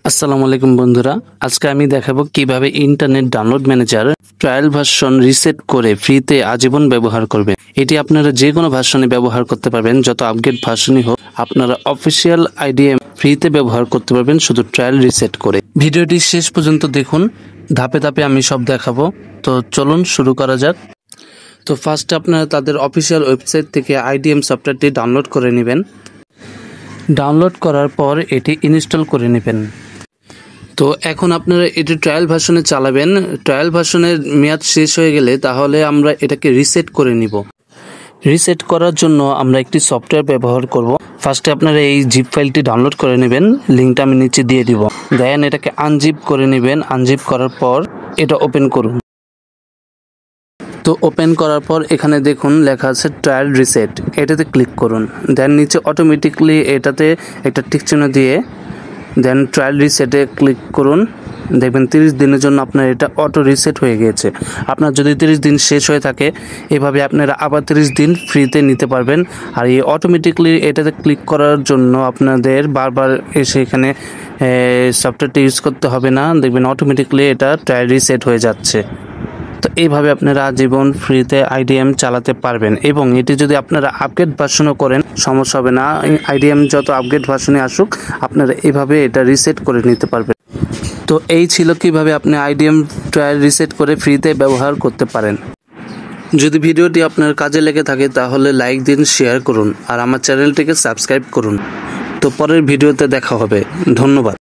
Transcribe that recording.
আসসালামু আলাইকুম বন্ধুরা, আজকে আমি দেখাবো কিভাবে internet download manager trial version reset করে ফ্রিতে আজীবন ব্যবহার করবেন। এটি আপনারা যে কোনো ভার্সনে ব্যবহার করতে পারবেন, যত আপগ্রেড ভার্সনই হোক আপনারা অফিসিয়াল আইডিএম ফ্রিতে ব্যবহার করতে পারবেন শুধু ট্রায়াল রিসেট করে। ভিডিওটি শেষ পর্যন্ত দেখুন, ধাপে ধাপে আমি সব দেখাবো। তো চলুন শুরু করা যাক। তো ফার্স্টে আপনারা তাদের অফিসিয়াল ওয়েবসাইট থেকে আইডিএম সফটওয়্যারটি ডাউনলোড করে নেবেন। ডাউনলোড করার পর এটি ইনস্টল করে নেবেন। তো এখন আপনারা এটি ট্রায়াল ভার্সনে চালাবেন। ট্রায়াল ভার্সনের মেয়াদ শেষ হয়ে গেলে তাহলে আমরা এটাকে রিসেট করে নিব। রিসেট করার জন্য আমরা একটি সফটওয়্যার ব্যবহার করব। ফার্স্টে আপনারা এই জিপ ফাইলটি ডাউনলোড করে নেবেন, লিঙ্কটা আমি নিচে দিয়ে দিব। দেন এটাকে আনজিপ করে নেবেন। আনজিপ করার পর এটা ওপেন করুন। তো ওপেন করার পর এখানে দেখুন লেখা আছে ট্রায়াল রিসেট, এটাতে ক্লিক করুন। দেন নিচে অটোমেটিকলি এটাতে একটা টিক চিহ্ন দিয়ে দেন ট্রায়াল রিসেটে ক্লিক করুন। দেখবেন 30 দিনের জন্য আপনার এটা অটো রিসেট হয়ে গিয়েছে। আপনার যদি 30 দিন শেষ হয়ে থাকে, এভাবে আপনারা আবার 30 দিন ফ্রিতে নিতে পারবেন। আর এই অটোমেটিকলি এটাতে ক্লিক করার জন্য আপনাদের বারবার এসে এখানে সফটওয়্যারটি ইউজ করতে হবে না। দেখবেন অটোমেটিকলি এটা ট্রায়াল রিসেট হয়ে যাচ্ছে। তো এইভাবে আপনারা আজীবন ফ্রিতে আইডিএম চালাতে পারবেন। এবং এটি যদি আপনারা আপগ্রেড ভার্সনও করেন সমস্যা হবে না। আইডিএম যত আপগ্রেড ভার্সনে আসুক আপনারা এইভাবে এটা রিসেট করে নিতে পারবেন। তো এই ছিল কিভাবে আপনি আইডিএম ট্রায়াল রিসেট করে ফ্রিতে ব্যবহার করতে পারেন। যদি ভিডিওটি আপনার কাজে লেগে থাকে তাহলে লাইক দিন, শেয়ার করুন আর আমার চ্যানেলটিকে সাবস্ক্রাইব করুন। তো পরের ভিডিওতে দেখা হবে। ধন্যবাদ।